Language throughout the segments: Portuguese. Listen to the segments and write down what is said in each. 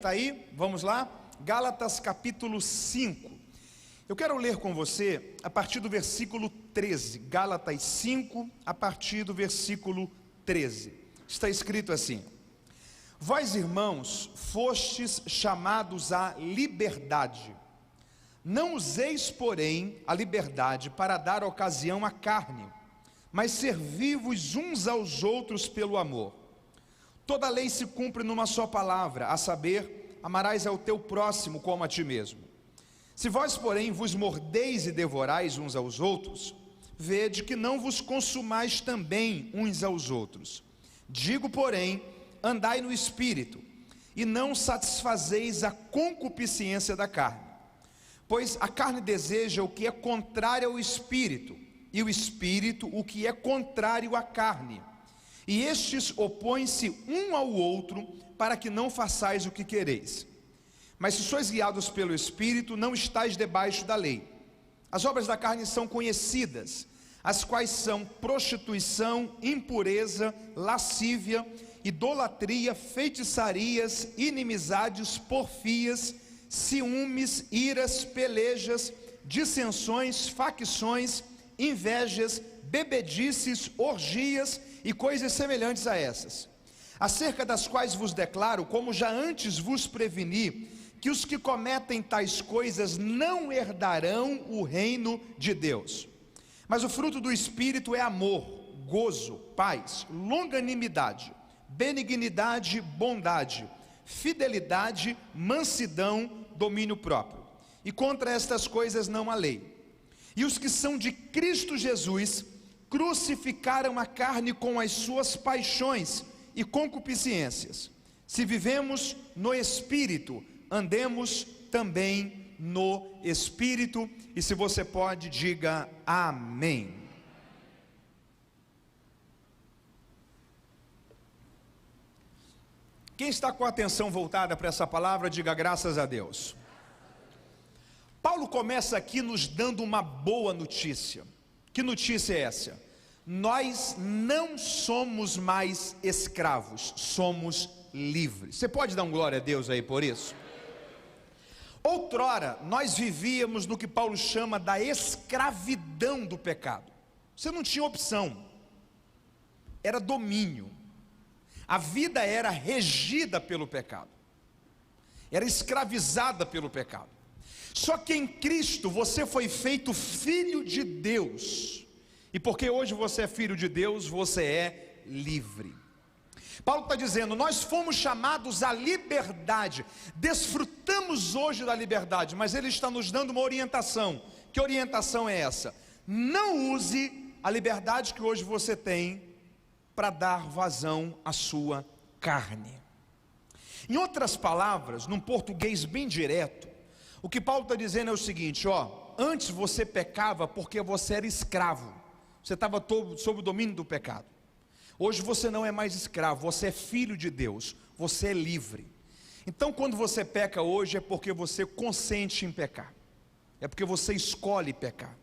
Está aí? Vamos lá? Gálatas capítulo 5. Eu quero ler com você a partir do versículo 13. Gálatas 5, a partir do versículo 13. Está escrito assim: Vós, irmãos, fostes chamados à liberdade. Não useis, porém, a liberdade para dar ocasião à carne, mas servi-vos uns aos outros pelo amor. Toda a lei se cumpre numa só palavra, a saber, amarás ao teu próximo como a ti mesmo. Se vós, porém, vos mordeis e devorais uns aos outros, vede que não vos consumais também uns aos outros. Digo, porém, andai no Espírito, e não satisfazeis a concupiscência da carne. Pois a carne deseja o que é contrário ao Espírito, e o Espírito o que é contrário à carne. E estes opõem-se um ao outro, para que não façais o que quereis. Mas se sois guiados pelo Espírito, não estáis debaixo da lei. As obras da carne são conhecidas, as quais são prostituição, impureza, lascívia, idolatria, feitiçarias, inimizades, porfias, ciúmes, iras, pelejas, dissensões, facções, invejas, bebedices, orgias e coisas semelhantes a essas, acerca das quais vos declaro, como já antes vos preveni, que os que cometem tais coisas não herdarão o reino de Deus. Mas o fruto do Espírito é amor, gozo, paz, longanimidade, benignidade, bondade, fidelidade, mansidão, domínio próprio. E contra estas coisas não há lei. E os que são de Cristo Jesus crucificaram a carne com as suas paixões e concupiscências. Se vivemos no Espírito, andemos também no Espírito. E se você pode, diga amém. Quem está com a atenção voltada para essa palavra, diga graças a Deus. Paulo começa aqui nos dando uma boa notícia. Que notícia é essa? Nós não somos mais escravos, somos livres. Você pode dar um glória a Deus aí por isso? Outrora, nós vivíamos no que Paulo chama da escravidão do pecado. Você não tinha opção, era domínio. A vida era regida pelo pecado, era escravizada pelo pecado. Só que em Cristo você foi feito filho de Deus, e porque hoje você é filho de Deus, você é livre. Paulo está dizendo, nós fomos chamados à liberdade, desfrutamos hoje da liberdade, mas ele está nos dando uma orientação. Que orientação é essa? Não use a liberdade que hoje você tem para dar vazão à sua carne. Em outras palavras, num português bem direto, o que Paulo está dizendo é o seguinte, antes você pecava porque você era escravo, você estava sob o domínio do pecado. Hoje você não é mais escravo, você é filho de Deus, você é livre. Então quando você peca hoje é porque você consente em pecar, é porque você escolhe pecar,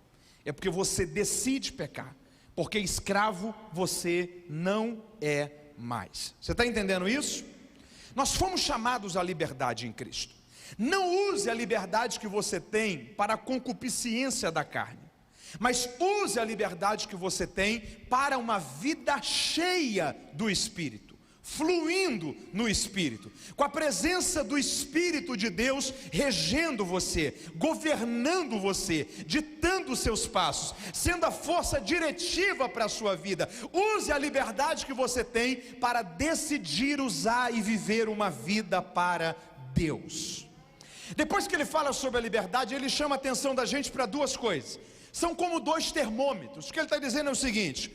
é porque você decide pecar, porque escravo você não é mais. Você está entendendo isso? Nós fomos chamados à liberdade em Cristo. Não use a liberdade que você tem para a concupiscência da carne, mas use a liberdade que você tem para uma vida cheia do Espírito, fluindo no Espírito, com a presença do Espírito de Deus regendo você, governando você, ditando os seus passos, sendo a força diretiva para a sua vida. Use a liberdade que você tem para decidir usar e viver uma vida para Deus. Depois que ele fala sobre a liberdade, ele chama a atenção da gente para duas coisas. São como dois termômetros. O que ele está dizendo é o seguinte: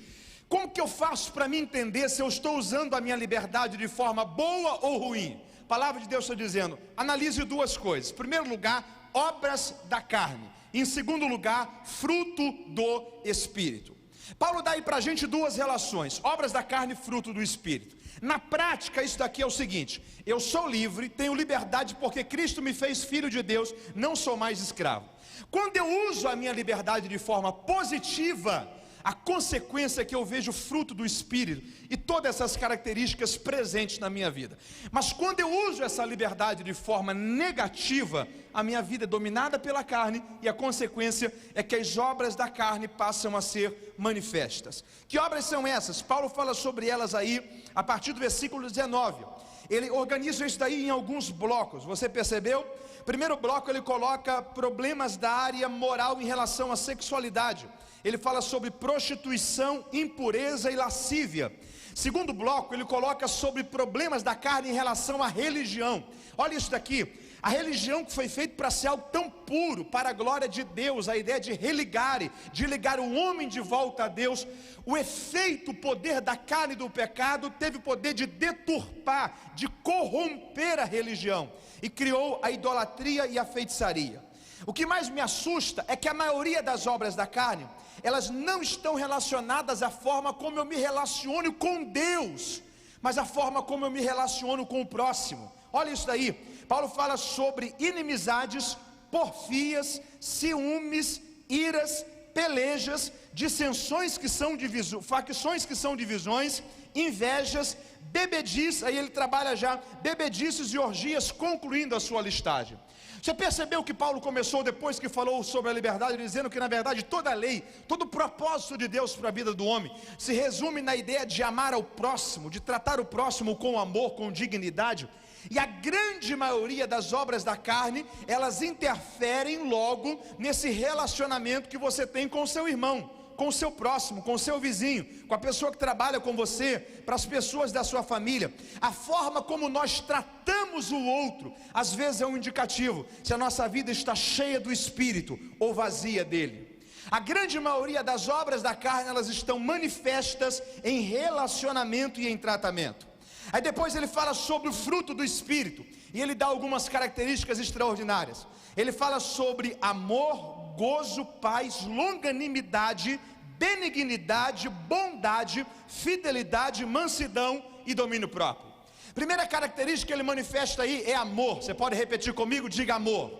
como que eu faço para me entender se eu estou usando a minha liberdade de forma boa ou ruim? A palavra de Deus está dizendo, analise duas coisas. Em primeiro lugar, obras da carne. Em segundo lugar, fruto do Espírito. Paulo dá aí para a gente duas relações, obras da carne e fruto do Espírito. Na prática, isso daqui é o seguinte: eu sou livre, tenho liberdade porque Cristo me fez filho de Deus, não sou mais escravo. Quando eu uso a minha liberdade de forma positiva, a consequência é que eu vejo o fruto do Espírito e todas essas características presentes na minha vida. Mas quando eu uso essa liberdade de forma negativa, a minha vida é dominada pela carne e a consequência é que as obras da carne passam a ser manifestas. Que obras são essas? Paulo fala sobre elas aí a partir do versículo 19. Ele organiza isso daí em alguns blocos, você percebeu? Primeiro bloco ele coloca problemas da área moral em relação à sexualidade. Ele fala sobre prostituição, impureza e lascívia. Segundo bloco ele coloca sobre problemas da carne em relação à religião. Olha isso daqui. A religião que foi feita para ser algo tão puro, para a glória de Deus, a ideia de religar, de ligar o homem de volta a Deus, o efeito, o poder da carne e do pecado, teve o poder de deturpar, de corromper a religião, e criou a idolatria e a feitiçaria. O que mais me assusta é que a maioria das obras da carne, elas não estão relacionadas à forma como eu me relaciono com Deus, mas à forma como eu me relaciono com o próximo. Olha isso daí, Paulo fala sobre inimizades, porfias, ciúmes, iras, pelejas, dissensões que são divisões, facções que são divisões, invejas, bebedices, aí ele trabalha já, bebedices e orgias, concluindo a sua listagem. Você percebeu que Paulo começou depois que falou sobre a liberdade, dizendo que na verdade toda a lei, todo o propósito de Deus para a vida do homem, se resume na ideia de amar ao próximo, de tratar o próximo com amor, com dignidade. E a grande maioria das obras da carne, elas interferem logo nesse relacionamento que você tem com o seu irmão, com o seu próximo, com o seu vizinho, com a pessoa que trabalha com você, para as pessoas da sua família. A forma como nós tratamos o outro, às vezes é um indicativo se a nossa vida está cheia do Espírito ou vazia dele. A grande maioria das obras da carne, elas estão manifestas em relacionamento e em tratamento. Aí depois ele fala sobre o fruto do Espírito, e ele dá algumas características extraordinárias. Ele fala sobre amor, gozo, paz, longanimidade, benignidade, bondade, fidelidade, mansidão e domínio próprio. Primeira característica que ele manifesta aí é amor. Você pode repetir comigo? Diga amor.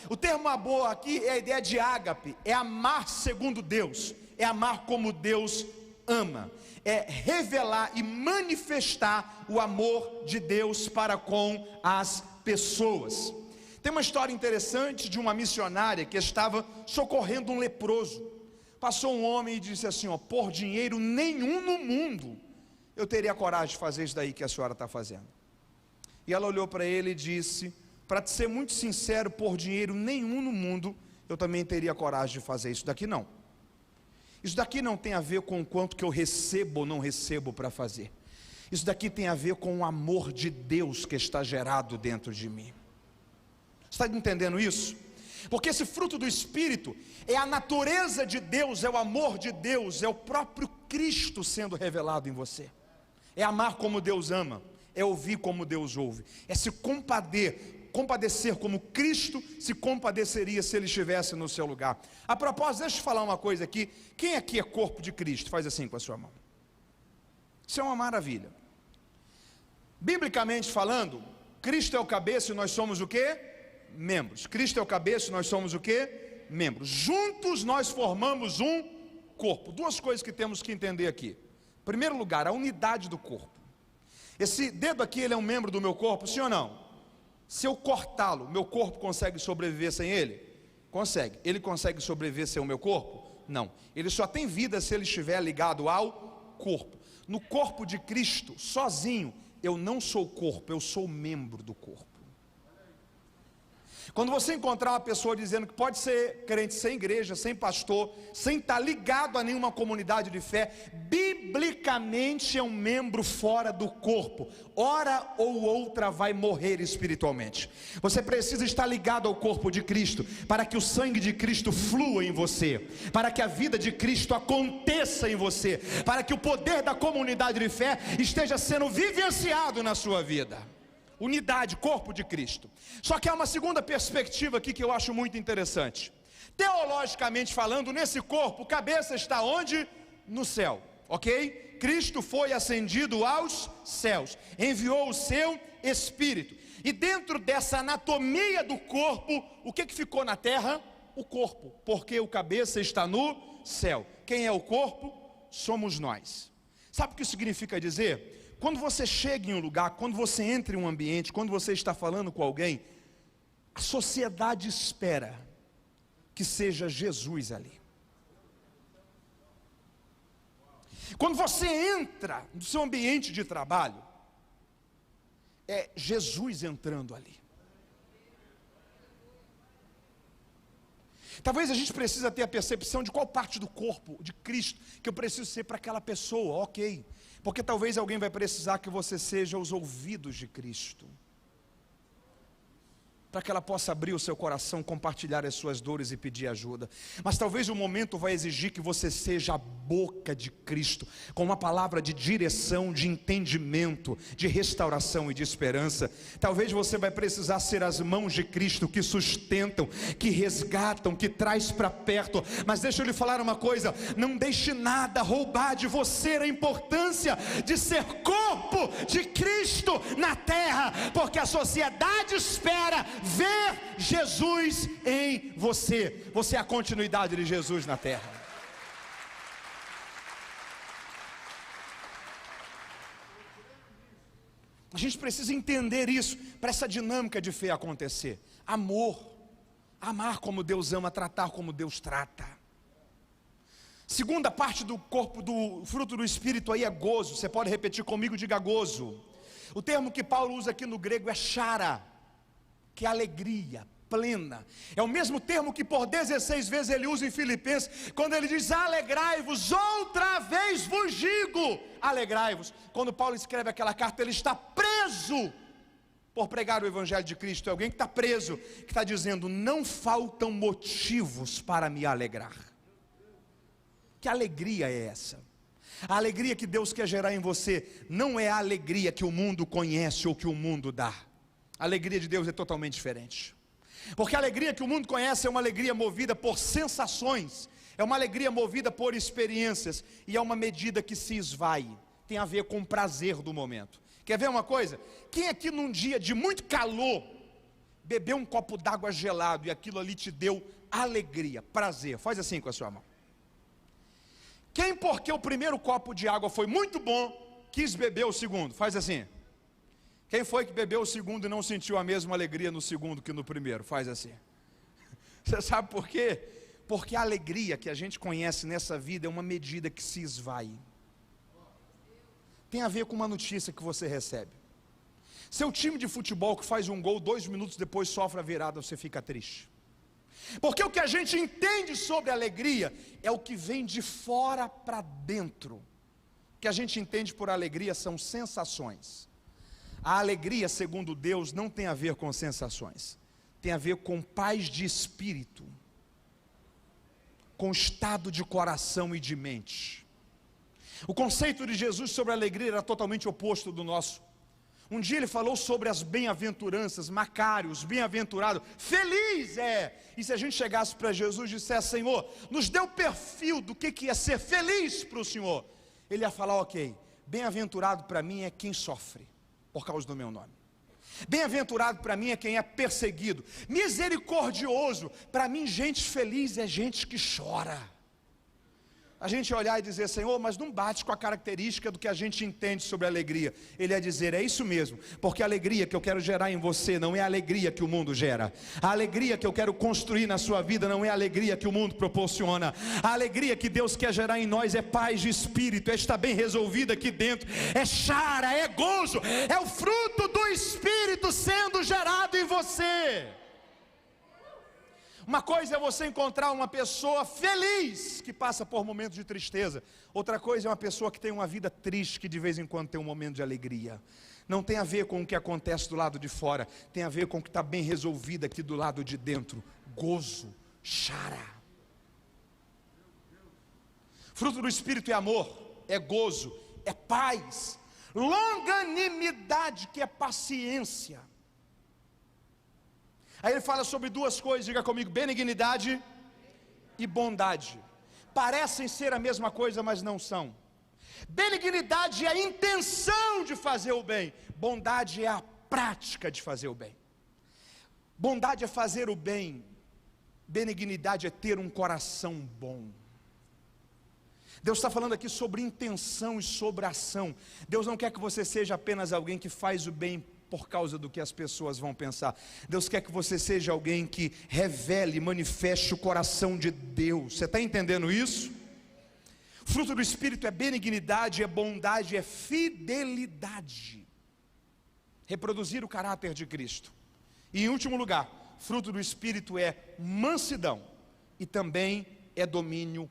O termo amor aqui é a ideia de ágape, é amar segundo Deus, é amar como Deus ama, é revelar e manifestar o amor de Deus para com as pessoas. Tem uma história interessante de uma missionária que estava socorrendo um leproso. Passou um homem e disse assim, ó, por dinheiro nenhum no mundo eu teria coragem de fazer isso daí que a senhora está fazendo. E ela olhou para ele e disse, para te ser muito sincero, por dinheiro nenhum no mundo eu também teria coragem de fazer isso daqui não. Isso daqui não tem a ver com o quanto que eu recebo ou não recebo para fazer. Isso daqui tem a ver com o amor de Deus que está gerado dentro de mim. Você está entendendo isso? Porque esse fruto do Espírito é a natureza de Deus, é o amor de Deus, é o próprio Cristo sendo revelado em você. É amar como Deus ama, é ouvir como Deus ouve, é se compadecer como Cristo se compadeceria se ele estivesse no seu lugar. A propósito, deixa eu falar uma coisa aqui. Quem aqui é corpo de Cristo? Faz assim com a sua mão. Isso é uma maravilha. Biblicamente falando, Cristo é o cabeça e nós somos o quê? Membros. Cristo é o cabeça e nós somos o quê? Membros. Juntos nós formamos um corpo. Duas coisas que temos que entender aqui. Em primeiro lugar, a unidade do corpo. Esse dedo aqui, ele é um membro do meu corpo, sim ou não? Se eu cortá-lo, meu corpo consegue sobreviver sem ele? Consegue. Ele consegue sobreviver sem o meu corpo? Não. Ele só tem vida se ele estiver ligado ao corpo. No corpo de Cristo, sozinho, eu não sou corpo, eu sou membro do corpo. Quando você encontrar uma pessoa dizendo que pode ser crente sem igreja, sem pastor, sem estar ligado a nenhuma comunidade de fé, biblicamente é um membro fora do corpo. Hora ou outra vai morrer espiritualmente. Você precisa estar ligado ao corpo de Cristo, para que o sangue de Cristo flua em você, para que a vida de Cristo aconteça em você, para que o poder da comunidade de fé esteja sendo vivenciado na sua vida. Unidade, corpo de Cristo. Só que há uma segunda perspectiva aqui que eu acho muito interessante. Teologicamente falando, nesse corpo, cabeça está onde? No céu, ok? Cristo foi ascendido aos céus, enviou o seu Espírito. E dentro dessa anatomia do corpo, o que ficou na terra? o corpo, porque o cabeça está no céu. Quem é o corpo? Somos nós. Sabe o que isso significa dizer? Quando você chega em um lugar, quando você entra em um ambiente, quando você está falando com alguém, a sociedade espera que seja Jesus ali. Quando você entra no seu ambiente de trabalho, é Jesus entrando ali. Talvez a gente precise ter a percepção de qual parte do corpo de Cristo que eu preciso ser para aquela pessoa, ok. Porque talvez alguém vai precisar que você seja os ouvidos de Cristo, para que ela possa abrir o seu coração, compartilhar as suas dores e pedir ajuda. Mas talvez o momento vai exigir que você seja a boca de Cristo, com uma palavra de direção, de entendimento, de restauração e de esperança. Talvez você vai precisar ser as mãos de Cristo que sustentam, que resgatam, que traz para perto. Mas deixa eu lhe falar uma coisa: não deixe nada roubar de você a importância de ser corpo de Cristo na terra, porque a sociedade espera ver Jesus em você. Você é a continuidade de Jesus na terra. A gente precisa entender isso, para essa dinâmica de fé acontecer. Amor, amar como Deus ama, tratar como Deus trata. Segunda parte do corpo, do fruto do Espírito aí é gozo. Você pode repetir comigo, diga gozo. O termo que Paulo usa aqui no grego é chara, que é alegria plena. É o mesmo termo que por 16 vezes ele usa em Filipenses, quando ele diz: alegrai-vos, outra vez vos digo, alegrai-vos. Quando Paulo escreve aquela carta, ele está preso por pregar o Evangelho de Cristo. É alguém que está preso, que está dizendo: não faltam motivos para me alegrar. Que alegria é essa? A alegria que Deus quer gerar em você não é a alegria que o mundo conhece ou que o mundo dá. A alegria de Deus é totalmente diferente. Porque a alegria que o mundo conhece é uma alegria movida por sensações, é uma alegria movida por experiências, e é uma medida que se esvai, tem a ver com o prazer do momento. Quer ver uma coisa? Quem aqui num dia de muito calor bebeu um copo d'água gelado e aquilo ali te deu alegria, prazer? Faz assim com a sua mão. Quem, porque o primeiro copo de água foi muito bom, quis beber o segundo? Faz assim. Quem foi que bebeu o segundo e não sentiu a mesma alegria no segundo que no primeiro? Faz assim. Você sabe por quê? Porque a alegria que a gente conhece nessa vida é uma medida que se esvai. Tem a ver com uma notícia que você recebe. Seu time de futebol que faz um gol, 2 minutos depois sofre a virada, você fica triste. Porque o que a gente entende sobre a alegria é o que vem de fora para dentro. O que a gente entende por alegria são sensações. A alegria, segundo Deus, não tem a ver com sensações, tem a ver com paz de espírito, com estado de coração e de mente. O conceito de Jesus sobre a alegria era totalmente oposto do nosso. Um dia ele falou sobre as bem-aventuranças, Macários, bem-aventurado, feliz é. E se a gente chegasse para Jesus e dissesse: Senhor, nos dê o perfil do que é ser feliz para o Senhor, ele ia falar: ok, bem-aventurado para mim é quem sofre por causa do meu nome. Bem-aventurado para mim é quem é perseguido. Misericordioso, para mim gente feliz é gente que chora. A gente olhar e dizer: Senhor, mas não bate com a característica do que a gente entende sobre a alegria. Ele ia dizer: é isso mesmo, porque a alegria que eu quero gerar em você não é a alegria que o mundo gera. A alegria que eu quero construir na sua vida não é a alegria que o mundo proporciona. A alegria que Deus quer gerar em nós é paz de espírito, é estar bem resolvida aqui dentro, é chara, é gozo, é o fruto do Espírito sendo gerado em você. Uma coisa é você encontrar uma pessoa feliz que passa por momentos de tristeza. Outra coisa é uma pessoa que tem uma vida triste, que de vez em quando tem um momento de alegria. Não tem a ver com o que acontece do lado de fora, tem a ver com o que está bem resolvido aqui do lado de dentro. Gozo, chara. Fruto do Espírito é amor, é gozo, é paz, longanimidade, que é paciência. Aí ele fala sobre 2 coisas, diga comigo: benignidade e bondade. Parecem ser a mesma coisa, mas não são. Benignidade é a intenção de fazer o bem, bondade é a prática de fazer o bem. Bondade é fazer o bem Benignidade é ter um coração bom. Deus está falando aqui sobre intenção e sobre ação. Deus não quer que você seja apenas alguém que faz o bem por causa do que as pessoas vão pensar. Deus quer que você seja alguém que revele, manifeste o coração de Deus. Você está entendendo isso? Fruto do Espírito é benignidade, é bondade, é fidelidade. Reproduzir o caráter de Cristo. E em último lugar, fruto do Espírito é mansidão e também é domínio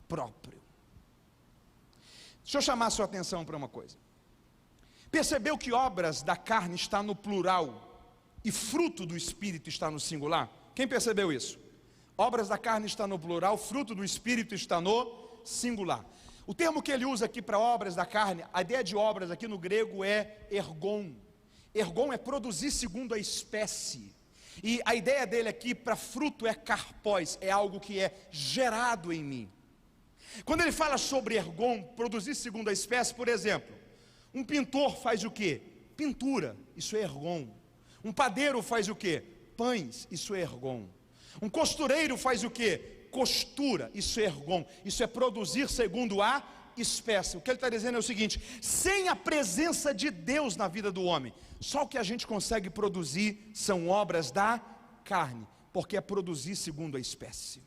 próprio. Deixa eu chamar a sua atenção para uma coisa. Percebeu que obras da carne está no plural e fruto do Espírito está no singular? Quem percebeu isso? Obras da carne está no plural, fruto do Espírito está no singular. O termo que ele usa aqui para obras da carne, a ideia de obras aqui no grego é ergon. Ergon é produzir segundo a espécie. E a ideia dele aqui para fruto é karpós, é algo que é gerado em mim. Quando ele fala sobre ergon, produzir segundo a espécie, por exemplo, um pintor faz o quê? Pintura, isso é ergon. Um padeiro faz o quê? Pães, isso é ergon. Um costureiro faz o quê? Costura, isso é ergon. Isso é produzir segundo a espécie. O que ele está dizendo é o seguinte: sem a presença de Deus na vida do homem, só o que a gente consegue produzir são obras da carne, porque é produzir segundo a espécie,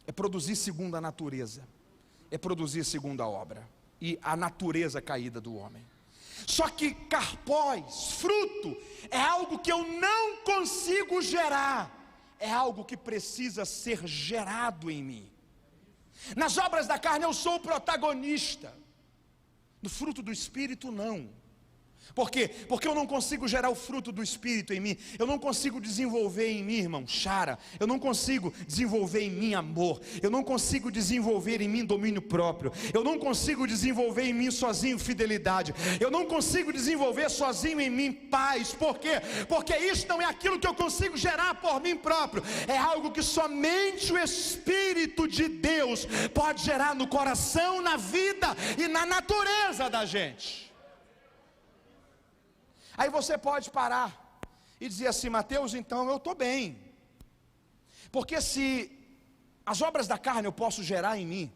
é produzir segundo a natureza, é produzir segundo a obra e a natureza caída do homem. Só que karpós, fruto, é algo que eu não consigo gerar, é algo que precisa ser gerado em mim. Nas obras da carne eu sou o protagonista, no fruto do Espírito não. Por quê? Porque eu não consigo gerar o fruto do Espírito em mim. Eu não consigo desenvolver em mim, irmão, chara. Eu não consigo desenvolver em mim amor. Eu não consigo desenvolver em mim domínio próprio. Eu não consigo desenvolver em mim sozinho fidelidade. Eu não consigo desenvolver sozinho em mim paz. Por quê? Porque isso não é aquilo que eu consigo gerar por mim próprio. É algo que somente o Espírito de Deus pode gerar no coração, na vida e na natureza da gente. Aí você pode parar e dizer assim: Mateus, então eu estou bem, porque se as obras da carne eu posso gerar em mim,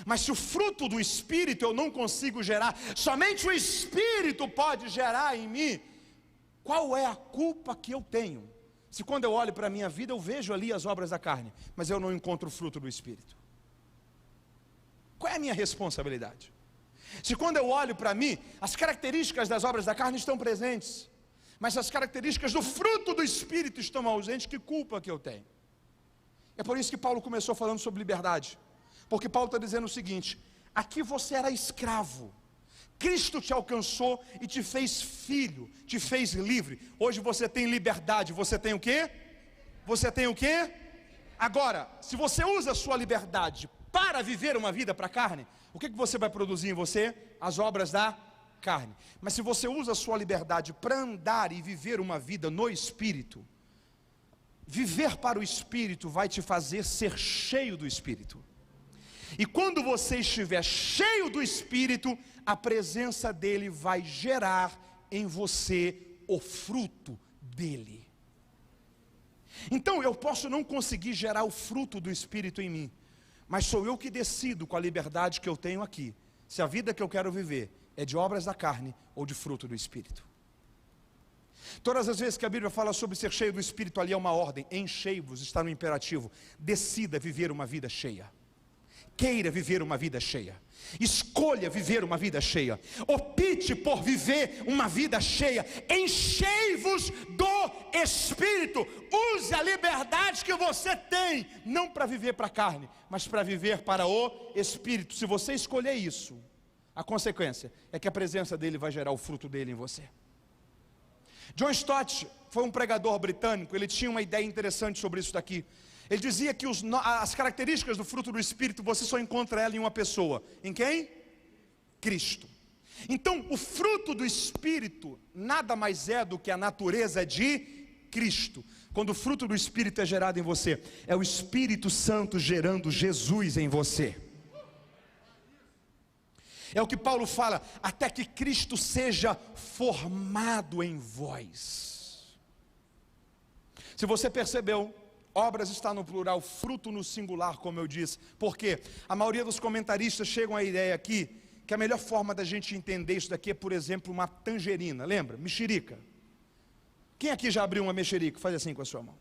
mas se o fruto do Espírito eu não consigo gerar, somente o Espírito pode gerar em mim, qual é a culpa que eu tenho? Se quando eu olho para a minha vida eu vejo ali as obras da carne, mas eu não encontro o fruto do Espírito, qual é a minha responsabilidade? Se quando eu olho para mim, as características das obras da carne estão presentes, mas as características do fruto do Espírito estão ausentes, que culpa que eu tenho? É por isso que Paulo começou falando sobre liberdade, porque Paulo está dizendo o seguinte: aqui você era escravo, Cristo te alcançou e te fez filho, te fez livre. Hoje você tem liberdade, você tem o quê? Você tem o quê? Agora, se você usa a sua liberdade para viver uma vida para a carne, o que você vai produzir em você? As obras da carne. Mas se você usa a sua liberdade para andar e viver uma vida no Espírito, viver para o Espírito vai te fazer ser cheio do Espírito. E quando você estiver cheio do Espírito, a presença dele vai gerar em você o fruto dele. Então eu posso não conseguir gerar o fruto do Espírito em mim, mas sou eu que decido, com a liberdade que eu tenho aqui, se a vida que eu quero viver é de obras da carne ou de fruto do Espírito. Todas as vezes que a Bíblia fala sobre ser cheio do Espírito, ali é uma ordem: enchei-vos, está no imperativo. Decida viver uma vida cheia, queira viver uma vida cheia, escolha viver uma vida cheia, opte por viver uma vida cheia. Enchei-vos do Espírito. Use a liberdade que você tem, não para viver para a carne, mas para viver para o Espírito. Se você escolher isso, a consequência é que a presença dele vai gerar o fruto dele em você. John Stott foi um pregador britânico. Ele tinha uma ideia interessante sobre isso daqui. Ele dizia que as características do fruto do Espírito, você só encontra ela em uma pessoa. Em quem? Cristo. Então o fruto do Espírito nada mais é do que a natureza de Cristo. Quando o fruto do Espírito é gerado em você, é o Espírito Santo gerando Jesus em você. É o que Paulo fala: até que Cristo seja formado em vós. Se você percebeu, Obras está no plural, fruto no singular, como eu disse. Porque a maioria dos comentaristas chegam à ideia aqui que a melhor forma da gente entender isso daqui é, por exemplo, uma tangerina. Lembra? Mexerica. Quem aqui já abriu uma mexerica? Faz assim com a sua mão.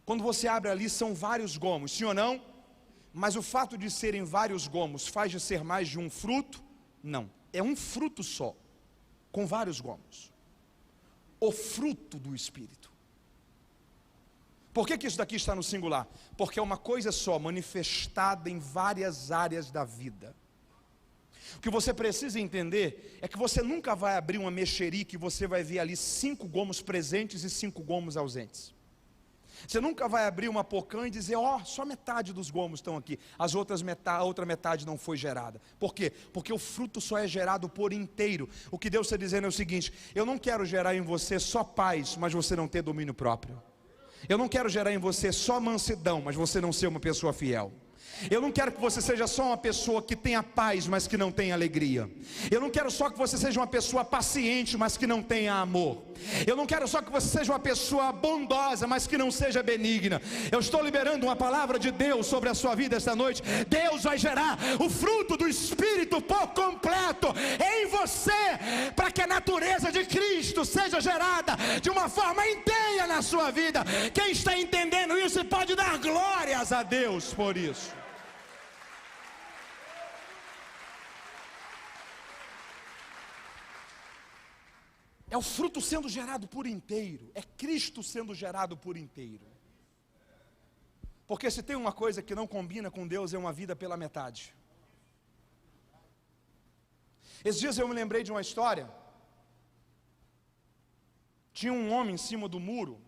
Quando você abre ali, são vários gomos, sim ou não? Mas o fato de serem vários gomos faz de ser mais de um fruto? Não. É um fruto só, com vários gomos. O fruto do Espírito. Por que isso daqui está no singular? Porque é uma coisa só, manifestada em várias áreas da vida. O que você precisa entender é que você nunca vai abrir uma mexerica e você vai ver ali 5 gomos presentes e 5 gomos ausentes. Você nunca vai abrir uma pocã e dizer, só metade dos gomos estão aqui, a outra metade não foi gerada. Por quê? Porque o fruto só é gerado por inteiro. O que Deus está dizendo é o seguinte: eu não quero gerar em você só paz, mas você não ter domínio próprio. Eu não quero gerar em você só mansidão, mas você não ser uma pessoa fiel. Eu não quero que você seja só uma pessoa que tenha paz, mas que não tenha alegria. Eu não quero só que você seja uma pessoa paciente, mas que não tenha amor. Eu não quero só que você seja uma pessoa bondosa, mas que não seja benigna. Eu estou liberando uma palavra de Deus sobre a sua vida esta noite. Deus vai gerar o fruto do Espírito por completo em você, para que a natureza de Cristo seja gerada de uma forma inteira na sua vida. Quem está entendendo isso pode dar glórias a Deus por isso. É o fruto sendo gerado por inteiro, é Cristo sendo gerado por inteiro. Porque se tem uma coisa que não combina com Deus, é uma vida pela metade. Esses dias eu me lembrei de uma história. Tinha um homem em cima do muro,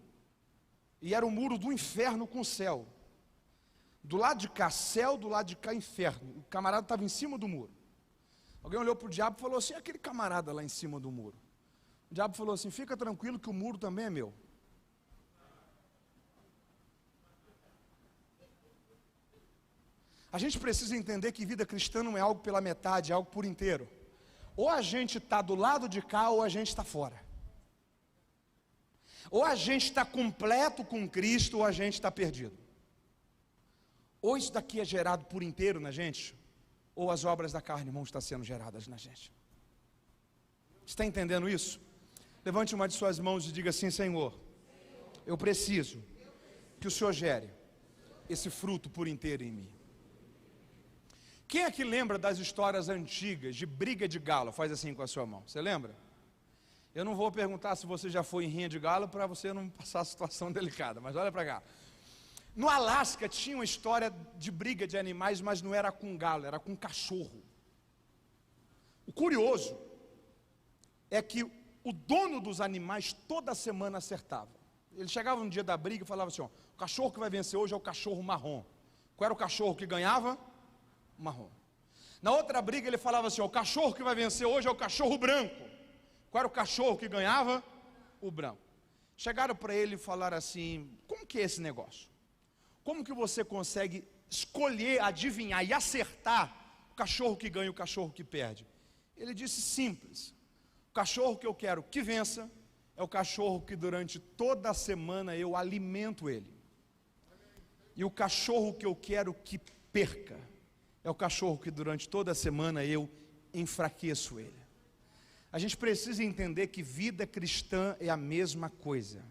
e era o muro do inferno com o céu. Do lado de cá céu, do lado de cá inferno. O camarada estava em cima do muro. Alguém olhou para o diabo e falou assim: aquele camarada lá em cima do muro. O diabo falou assim: fica tranquilo que o muro também é meu. A gente precisa entender que vida cristã não é algo pela metade, é algo por inteiro. Ou a gente está do lado de cá, ou a gente está fora. Ou a gente está completo com Cristo, ou a gente está perdido. Ou isso daqui é gerado por inteiro na gente, ou as obras da carne vão estar sendo geradas na gente. Você está entendendo isso? Levante uma de suas mãos e diga assim: Senhor, eu preciso que o Senhor gere esse fruto por inteiro em mim. Quem é que lembra das histórias antigas de briga de galo? Faz assim com a sua mão. Você lembra? Eu não vou perguntar se você já foi em rinha de galo, para você não passar a situação delicada, mas olha para cá. No Alasca tinha uma história de briga de animais, mas não era com galo, era com cachorro. O curioso é que o dono dos animais toda semana acertava. Ele chegava no dia da briga e falava assim: o cachorro que vai vencer hoje é o cachorro marrom. Qual era o cachorro que ganhava? Marrom. Na outra briga ele falava assim: o cachorro que vai vencer hoje é o cachorro branco. Qual era o cachorro que ganhava? O branco. Chegaram para ele e falaram assim: como que é esse negócio? Como que você consegue escolher, adivinhar e acertar o cachorro que ganha e o cachorro que perde? Ele disse: simples. O cachorro que eu quero que vença é o cachorro que durante toda a semana eu alimento ele. E o cachorro que eu quero que perca é o cachorro que durante toda a semana eu enfraqueço ele. A gente precisa entender que vida cristã é a mesma coisa.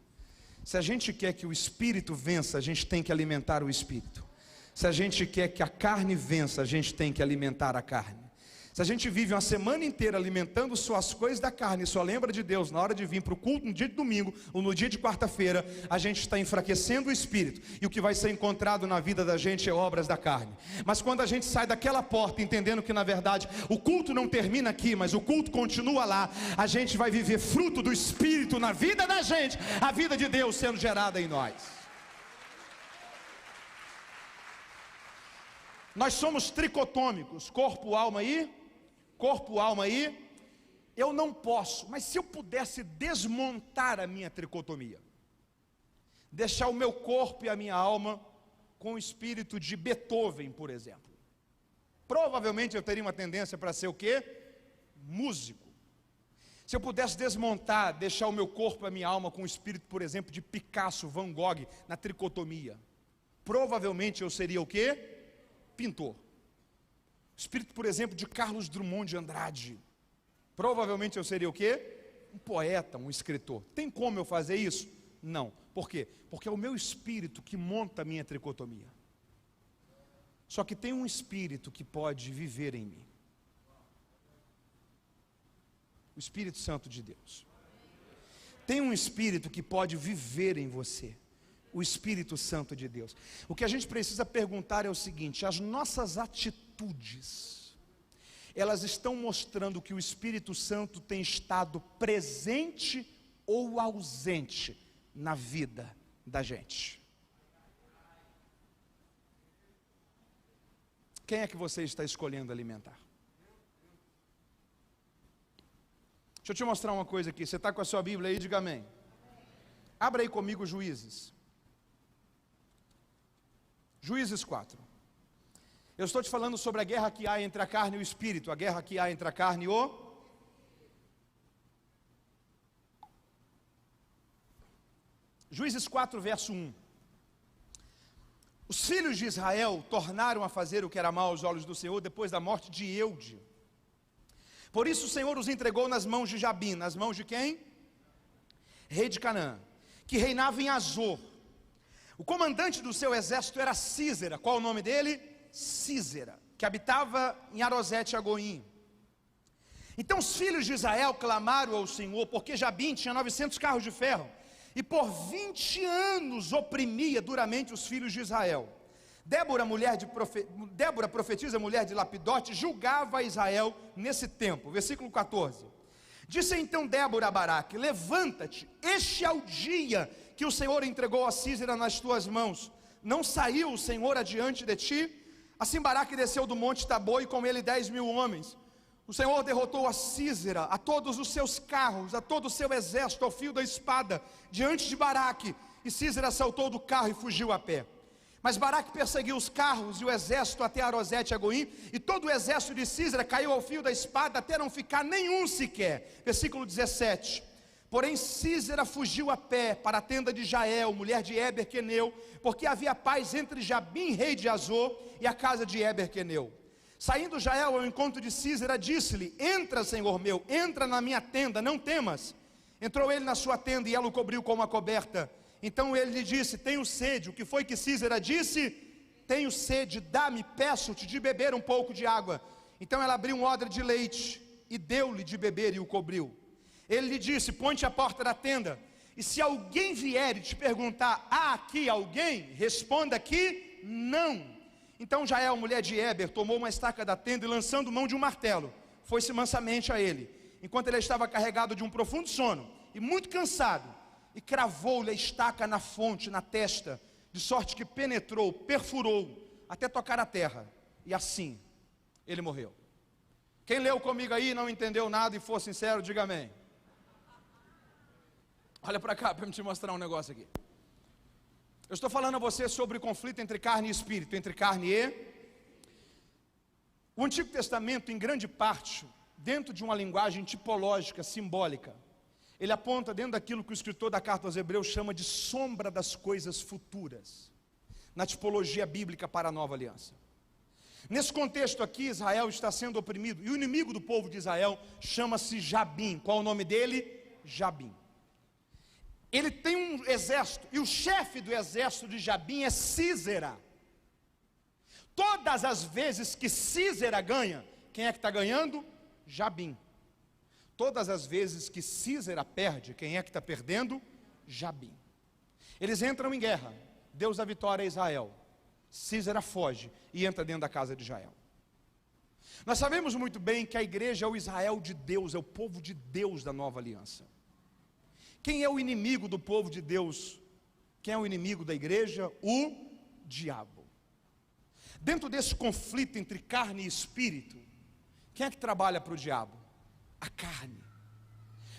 Se a gente quer que o Espírito vença, a gente tem que alimentar o Espírito. Se a gente quer que a carne vença, a gente tem que alimentar a carne. Se a gente vive uma semana inteira alimentando só as coisas da carne e só lembra de Deus na hora de vir para o culto no dia de domingo ou no dia de quarta-feira, a gente está enfraquecendo o Espírito, e o que vai ser encontrado na vida da gente é obras da carne. Mas quando a gente sai daquela porta entendendo que na verdade o culto não termina aqui, mas o culto continua lá, a gente vai viver fruto do Espírito na vida da gente, a vida de Deus sendo gerada em nós. Nós somos tricotômicos, corpo, alma e eu não posso, mas se eu pudesse desmontar a minha tricotomia, deixar o meu corpo e a minha alma com o espírito de Beethoven, por exemplo, provavelmente eu teria uma tendência para ser o quê? Músico. Se eu pudesse desmontar, deixar o meu corpo e a minha alma com o espírito, por exemplo, de Picasso, Van Gogh, na tricotomia, provavelmente eu seria o quê? Pintor. O espírito, por exemplo, de Carlos Drummond de Andrade, provavelmente eu seria o quê? Um poeta, um escritor. Tem como eu fazer isso? Não. Por quê? Porque é o meu espírito que monta a minha tricotomia. Só que tem um espírito que pode viver em mim. O Espírito Santo de Deus. Tem um espírito que pode viver em você. O Espírito Santo de Deus. O que a gente precisa perguntar é o seguinte: as nossas atitudes, elas estão mostrando que o Espírito Santo tem estado presente ou ausente na vida da gente? Quem é que você está escolhendo alimentar? Deixa eu te mostrar uma coisa aqui. Você está com a sua Bíblia aí? Diga amém. Abra aí comigo Juízes. Juízes 4. Eu estou te falando sobre a guerra que há entre a carne e o espírito. A guerra que há entre a carne e o... Juízes 4, verso 1. Os filhos de Israel tornaram a fazer o que era mal aos olhos do Senhor depois da morte de Eude. Por isso o Senhor os entregou nas mãos de Jabim. Nas mãos de quem? Rei de Canaã, que reinava em Azor. O comandante do seu exército era Císera. Qual o nome dele? Císera, que habitava em Arosete-Agoim. Então os filhos de Israel clamaram ao Senhor, porque Jabim tinha 900 carros de ferro, e por 20 anos oprimia duramente os filhos de Israel. Débora, profetisa, mulher de Lapidote, julgava Israel nesse tempo. Versículo 14. Disse então Débora a Baraque: levanta-te, este é o dia que o Senhor entregou a Císera nas tuas mãos. Não saiu o Senhor adiante de ti? Assim Baraque desceu do monte Tabor, e com ele 10.000 homens. O Senhor derrotou a Císera, a todos os seus carros, a todo o seu exército, ao fio da espada, diante de Baraque. E Císera saltou do carro e fugiu a pé. Mas Baraque perseguiu os carros e o exército até Arosete-Agoim, e todo o exército de Císera caiu ao fio da espada, até não ficar nenhum sequer. Versículo 17. Porém Císera fugiu a pé para a tenda de Jael, mulher de Eber-Queneu, porque havia paz entre Jabim, rei de Azor, e a casa de Eber-Queneu. Saindo Jael ao encontro de Císera, disse-lhe: entra, senhor meu, entra na minha tenda, não temas. Entrou ele na sua tenda, e ela o cobriu com uma coberta. Então ele lhe disse: tenho sede. O que foi que Císera disse? Tenho sede, dá-me, peço-te de beber um pouco de água. Então ela abriu um odre de leite, e deu-lhe de beber, e o cobriu. Ele lhe disse: põe-te à porta da tenda, e se alguém vier e te perguntar: há aqui alguém? Responda que não. Então Jael, mulher de Eber, tomou uma estaca da tenda, e lançando mão de um martelo, foi-se mansamente a ele, enquanto ele estava carregado de um profundo sono, e muito cansado, e cravou-lhe a estaca na fonte, na testa, de sorte que penetrou, perfurou, até tocar a terra, e assim ele morreu. Quem leu comigo aí e não entendeu nada e for sincero, diga amém. Olha para cá para eu te mostrar um negócio aqui. Eu estou falando a você sobre o conflito entre carne e espírito, entre carne e... O Antigo Testamento, em grande parte, dentro de uma linguagem tipológica, simbólica, ele aponta dentro daquilo que o escritor da carta aos Hebreus chama de sombra das coisas futuras, na tipologia bíblica para a nova aliança. Nesse contexto aqui, Israel está sendo oprimido, e o inimigo do povo de Israel chama-se Jabim. Qual é o nome dele? Jabim. Ele tem um exército, e o chefe do exército de Jabim é Císera. Todas as vezes que Císera ganha, quem é que está ganhando? Jabim. Todas as vezes que Císera perde, quem é que está perdendo? Jabim. Eles entram em guerra, Deus dá vitória a Israel. Císera foge e entra dentro da casa de Jael. Nós sabemos muito bem que a igreja é o Israel de Deus, é o povo de Deus da nova aliança. Quem é o inimigo do povo de Deus? Quem é o inimigo da igreja? O diabo. Dentro desse conflito entre carne e espírito, quem é que trabalha para o diabo? A carne.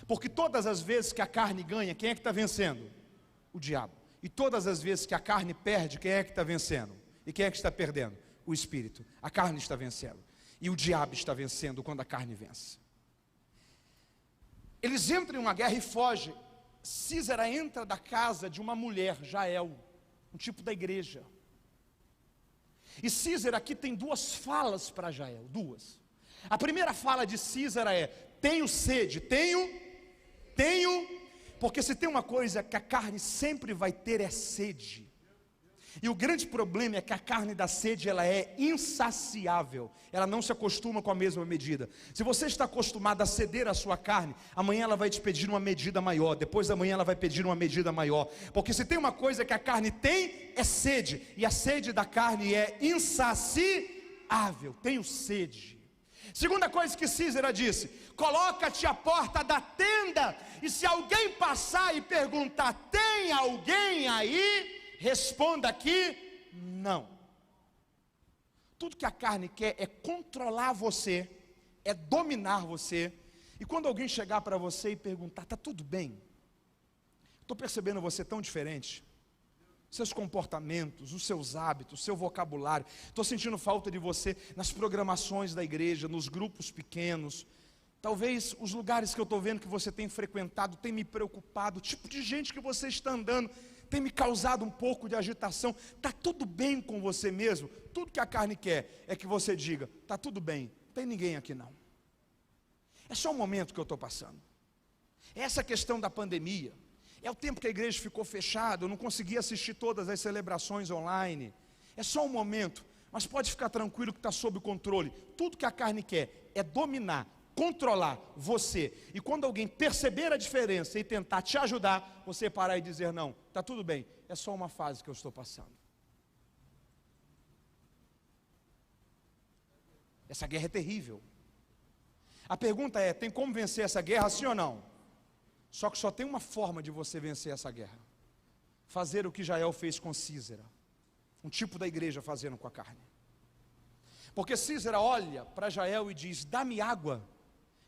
Porque todas as vezes que a carne ganha, quem é que está vencendo? O diabo. E todas as vezes que a carne perde, quem é que está vencendo? E quem é que está perdendo? O espírito. A carne está vencendo. E o diabo está vencendo quando a carne vence. Eles entram em uma guerra e fogem. Císera entra da casa de uma mulher, Jael, um tipo da igreja. E Císera aqui tem duas falas para Jael, duas. A primeira fala de Císera é: tenho sede, tenho, porque se tem uma coisa que a carne sempre vai ter é sede. E o grande problema é que a carne da sede, ela é insaciável, ela não se acostuma com a mesma medida. Se você está acostumado a ceder a sua carne, amanhã ela vai te pedir uma medida maior, depois da manhã ela vai pedir uma medida maior, porque se tem uma coisa que a carne tem, é sede, e a sede da carne é insaciável. Tenho sede. Segunda coisa que Císera disse: coloca-te à porta da tenda, e se alguém passar e perguntar, tem alguém aí? Responda aqui, não. Tudo que a carne quer é controlar você, é dominar você. E quando alguém chegar para você e perguntar, está tudo bem? Estou percebendo você tão diferente, seus comportamentos, os seus hábitos, o seu vocabulário. Estou sentindo falta de você nas programações da igreja, nos grupos pequenos. Talvez os lugares que eu estou vendo que você tem frequentado tem me preocupado. O tipo de gente que você está andando tem me causado um pouco de agitação. Está tudo bem com você mesmo? Tudo que a carne quer é que você diga, está tudo bem, não tem ninguém aqui não. É só um momento que eu estou passando. É essa questão da pandemia. É o tempo que a igreja ficou fechada, eu não consegui assistir todas as celebrações online. É só um momento, mas pode ficar tranquilo que está sob controle. Tudo que a carne quer é dominar, controlar você. E quando alguém perceber a diferença e tentar te ajudar, você parar e dizer, não, está tudo bem, é só uma fase que eu estou passando. Essa guerra é terrível. A pergunta é, tem como vencer essa guerra, sim ou não? Só que só tem uma forma de você vencer essa guerra: fazer o que Jael fez com Císera, um tipo da igreja fazendo com a carne. Porque Císera olha para Jael e diz, dá-me água.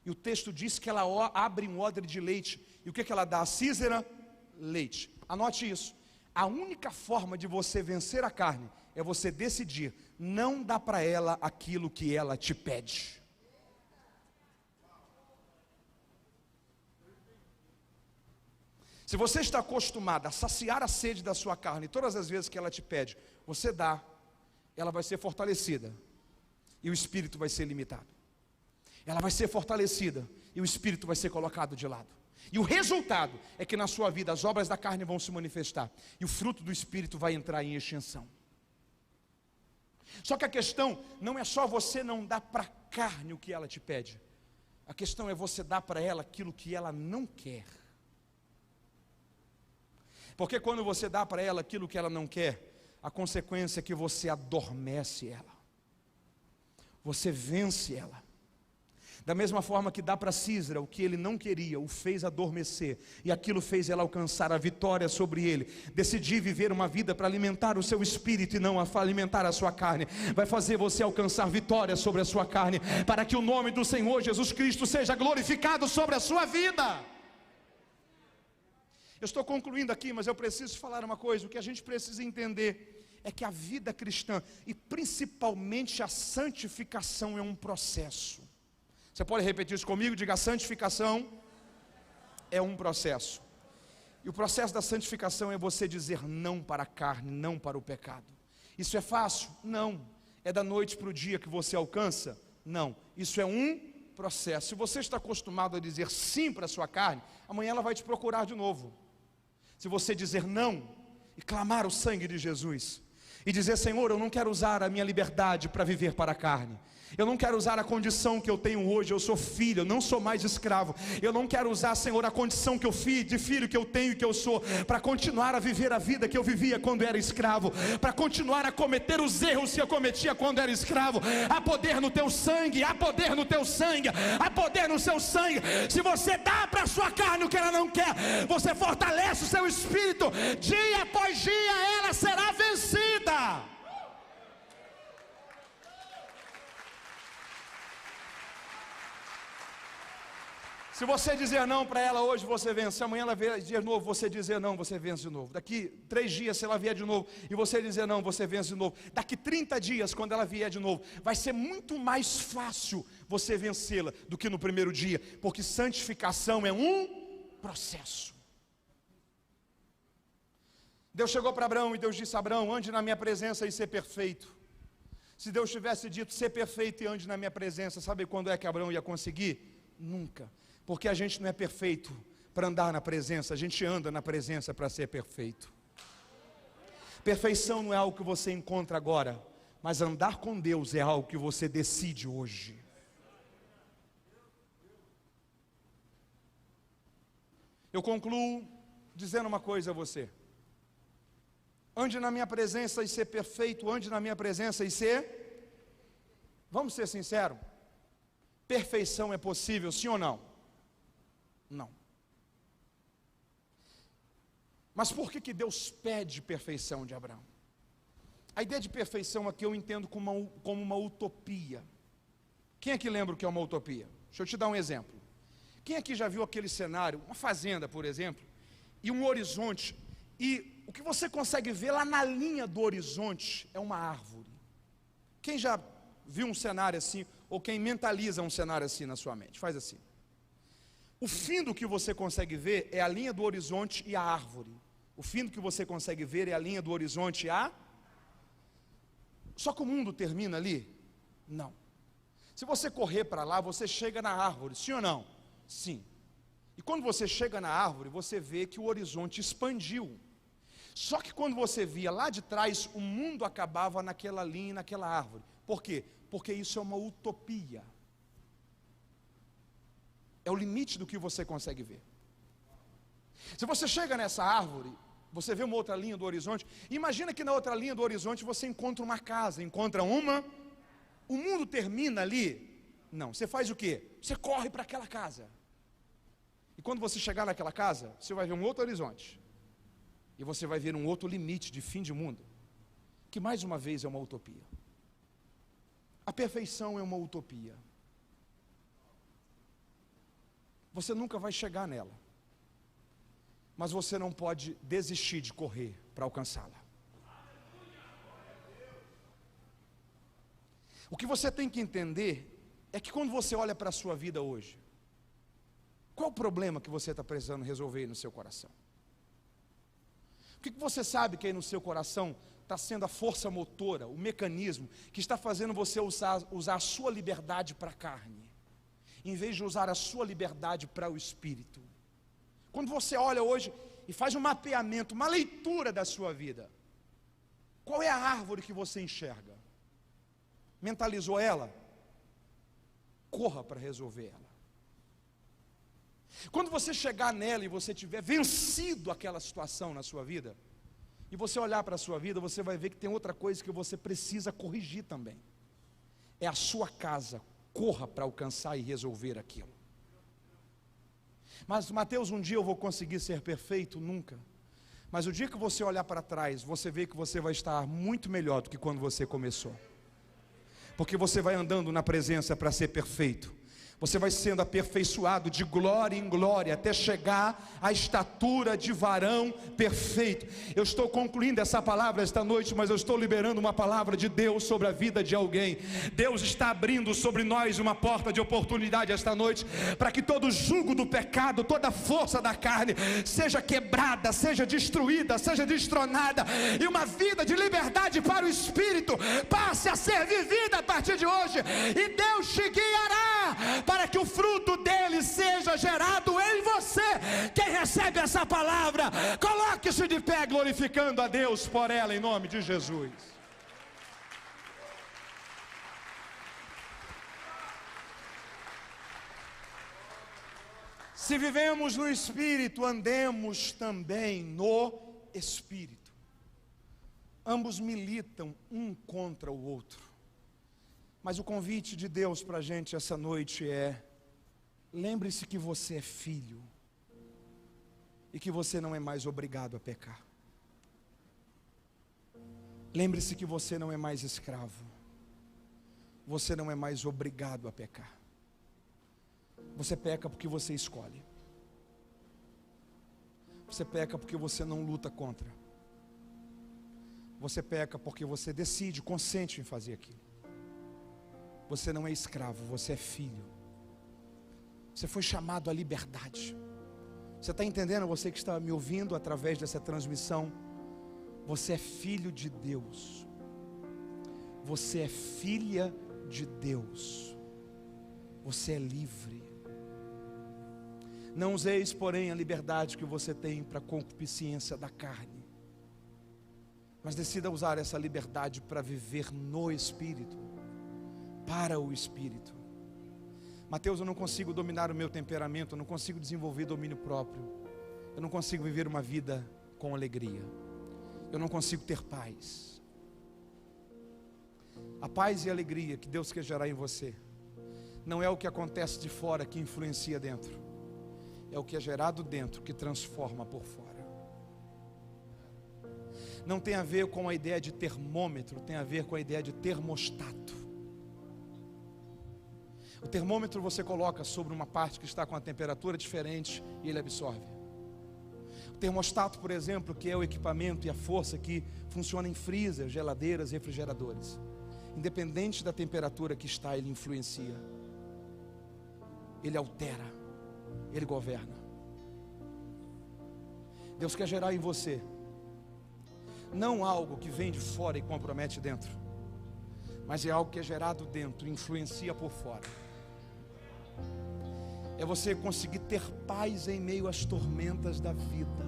E o texto diz que ela abre um odre de leite. E o que ela dá a Císera? Leite. Anote isso. A única forma de você vencer a carne é você decidir não dar para ela aquilo que ela te pede. Se você está acostumado a saciar a sede da sua carne, todas as vezes que ela te pede, você dá, ela vai ser fortalecida e o espírito vai ser limitado. Ela vai ser fortalecida e o espírito vai ser colocado de lado. E o resultado é que na sua vida as obras da carne vão se manifestar e o fruto do espírito vai entrar em extinção. Só que a questão não é só você não dar para a carne o que ela te pede. A questão é você dar para ela aquilo que ela não quer. Porque quando você dá para ela aquilo que ela não quer, a consequência é que você adormece ela, você vence ela. Da mesma forma que dá para Císera o que ele não queria, o fez adormecer, e aquilo fez ela alcançar a vitória sobre ele. Decidir viver uma vida para alimentar o seu espírito e não alimentar a sua carne, vai fazer você alcançar vitória sobre a sua carne, para que o nome do Senhor Jesus Cristo seja glorificado sobre a sua vida. Eu estou concluindo aqui, mas eu preciso falar uma coisa. O que a gente precisa entender é que a vida cristã, e principalmente a santificação, é um processo. Você pode repetir isso comigo? Diga: a santificação é um processo. E o processo da santificação é você dizer não para a carne, não para o pecado. Isso é fácil? Não. É da noite para o dia que você alcança? Não. Isso é um processo. Se você está acostumado a dizer sim para a sua carne, amanhã ela vai te procurar de novo. Se você dizer não e clamar o sangue de Jesus e dizer: Senhor, eu não quero usar a minha liberdade para viver para a carne, eu não quero usar a condição que eu tenho hoje, eu sou filho, eu não sou mais escravo, eu não quero usar, Senhor, a condição que eu de filho que eu tenho e que eu sou, para continuar a viver a vida que eu vivia quando era escravo, para continuar a cometer os erros que eu cometia quando era escravo. Há poder no teu sangue, há poder no teu sangue, há poder no seu sangue. Se você dá para a sua carne o que ela não quer, você fortalece o seu espírito, dia após dia ela será vencida. Se você dizer não para ela hoje, você vence. Se amanhã ela vier de novo, você dizer não, você vence de novo. Daqui 3 dias, se ela vier de novo e você dizer não, você vence de novo. Daqui 30 dias, quando ela vier de novo, vai ser muito mais fácil você vencê-la do que no primeiro dia, porque santificação é um processo. Deus chegou para Abraão e Deus disse: Abraão, ande na minha presença e ser perfeito. Se Deus tivesse dito, ser perfeito e ande na minha presença, sabe quando é que Abraão ia conseguir? Nunca. Porque a gente não é perfeito para andar na presença, a gente anda na presença para ser perfeito. Perfeição não é algo que você encontra agora, mas andar com Deus é algo que você decide hoje. Eu concluo dizendo uma coisa a você: ande na minha presença e ser perfeito, ande na minha presença e ser, vamos ser sinceros, perfeição é possível, sim ou não? Não. Mas por que Deus pede perfeição de Abraão? A ideia de perfeição aqui eu entendo como uma utopia. Quem aqui lembra o que é uma utopia? Deixa eu te dar um exemplo. Quem aqui já viu aquele cenário, uma fazenda, por exemplo, e um horizonte, e o que você consegue ver lá na linha do horizonte é uma árvore? Quem já viu um cenário assim, ou quem mentaliza um cenário assim na sua mente? Faz assim. O fim do que você consegue ver é a linha do horizonte e a árvore. O fim do que você consegue ver é a linha do horizonte e a... Só que o mundo termina ali? Não. Se você correr para lá, você chega na árvore, sim ou não? Sim. E quando você chega na árvore, você vê que o horizonte expandiu. Só que quando você via lá de trás, o mundo acabava naquela linha, naquela árvore. Por quê? Porque isso é uma utopia. É o limite do que você consegue ver. Se você chega nessa árvore, você vê uma outra linha do horizonte. Imagina que na outra linha do horizonte você encontra uma casa, encontra uma. O mundo termina ali? Não. Você faz o quê? Você corre para aquela casa. E quando você chegar naquela casa, você vai ver um outro horizonte. E você vai ver um outro limite de fim de mundo. Que mais uma vez é uma utopia. A perfeição é uma utopia. Você nunca vai chegar nela. Mas você não pode desistir de correr para alcançá-la. O que você tem que entender é que quando você olha para a sua vida hoje, qual o problema que você está precisando resolver aí no seu coração? O que você sabe que aí no seu coração está sendo a força motora, o mecanismo que está fazendo você usar a sua liberdade para a carne, em vez de usar a sua liberdade para o espírito? Quando você olha hoje e faz um mapeamento, uma leitura da sua vida, qual é a árvore que você enxerga? Mentalizou ela? Corra para resolver ela. Quando você chegar nela e você tiver vencido aquela situação na sua vida, e você olhar para a sua vida, você vai ver que tem outra coisa que você precisa corrigir também. É a sua casa. Corra para alcançar e resolver aquilo. Mas Mateus, um dia eu vou conseguir ser perfeito? Nunca. Mas o dia que você olhar para trás, você vê que você vai estar muito melhor do que quando você começou. Porque você vai andando na presença para ser perfeito. Você vai sendo aperfeiçoado de glória em glória, até chegar à estatura de varão perfeito. Eu estou concluindo essa palavra esta noite, mas eu estou liberando uma palavra de Deus sobre a vida de alguém. Deus está abrindo sobre nós uma porta de oportunidade esta noite, para que todo jugo do pecado, toda força da carne, seja quebrada, seja destruída, seja destronada, e uma vida de liberdade para o Espírito passe a ser vivida a partir de hoje, e Deus te guiará para que o fruto dele seja gerado em você. Quem recebe essa palavra, coloque-se de pé glorificando a Deus por ela, em nome de Jesus. Se vivemos no Espírito, andemos também no Espírito. Ambos militam um contra o outro. Mas o convite de Deus para a gente essa noite é: lembre-se que você é filho, e que você não é mais obrigado a pecar. Lembre-se que você não é mais escravo, você não é mais obrigado a pecar. Você peca porque você escolhe. Você peca porque você não luta contra. Você peca porque você decide, consente em fazer aquilo. Você não é escravo, você é filho. Você foi chamado à liberdade. Você está entendendo? Você que está me ouvindo através dessa transmissão, você é filho de Deus. Você é filha de Deus. Você é livre. Não useis, porém, a liberdade que você tem para a concupiscência da carne, mas decida usar essa liberdade para viver no Espírito, para o Espírito. Mateus, eu não consigo dominar o meu temperamento, eu não consigo desenvolver domínio próprio, eu não consigo viver uma vida com alegria, eu não consigo ter paz. A paz e a alegria que Deus quer gerar em você não é o que acontece de fora que influencia dentro, é o que é gerado dentro que transforma por fora. Não tem a ver com a ideia de termômetro, tem a ver com a ideia de termostato. O termômetro você coloca sobre uma parte que está com a temperatura diferente e ele absorve. O termostato, por exemplo, que é o equipamento e a força que funciona em freezer, geladeiras, refrigeradores. Independente da temperatura que está, ele influencia. Ele altera, ele governa. Deus quer gerar em você não algo que vem de fora e compromete dentro, mas é algo que é gerado dentro e influencia por fora. É você conseguir ter paz em meio às tormentas da vida.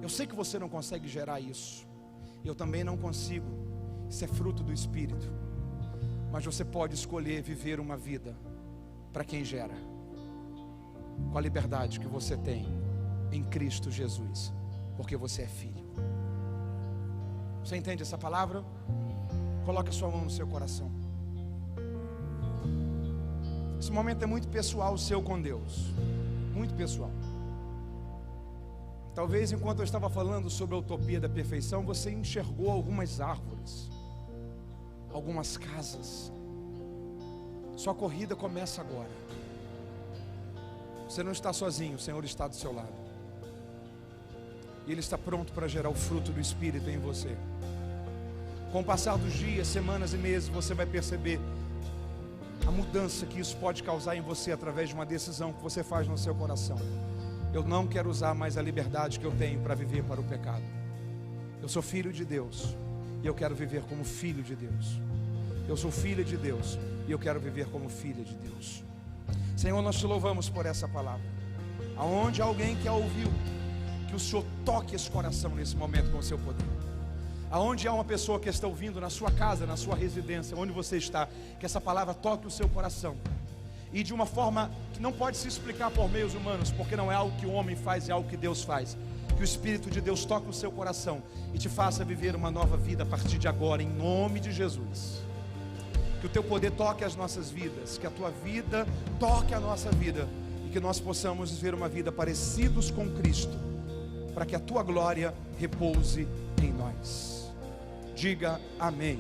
Eu sei que você não consegue gerar isso, eu também não consigo. Isso é fruto do Espírito. Mas você pode escolher viver uma vida para quem gera, com a liberdade que você tem em Cristo Jesus, porque você é filho. Você entende essa palavra? Coloque a sua mão no seu coração. Esse momento é muito pessoal seu com Deus, muito pessoal. Talvez enquanto eu estava falando sobre a utopia da perfeição, você enxergou algumas árvores, algumas casas. Sua corrida começa agora. Você não está sozinho, o Senhor está do seu lado. E Ele está pronto para gerar o fruto do Espírito em você. Com o passar dos dias, semanas e meses, você vai perceber a mudança que isso pode causar em você através de uma decisão que você faz no seu coração. Eu não quero usar mais a liberdade que eu tenho para viver para o pecado. Eu sou filho de Deus e eu quero viver como filho de Deus. Eu sou filha de Deus e eu quero viver como filha de Deus. Senhor, nós te louvamos por essa palavra. Aonde alguém que a ouviu, que o Senhor toque esse coração nesse momento com o seu poder. Aonde há uma pessoa que está ouvindo na sua casa, na sua residência, onde você está, que essa palavra toque o seu coração. E de uma forma que não pode se explicar por meios humanos, porque não é algo que o homem faz, é algo que Deus faz. Que o Espírito de Deus toque o seu coração e te faça viver uma nova vida a partir de agora, em nome de Jesus. Que o teu poder toque as nossas vidas, que a tua vida toque a nossa vida, e que nós possamos viver uma vida parecidos com Cristo, para que a tua glória repouse em nós. Diga amém.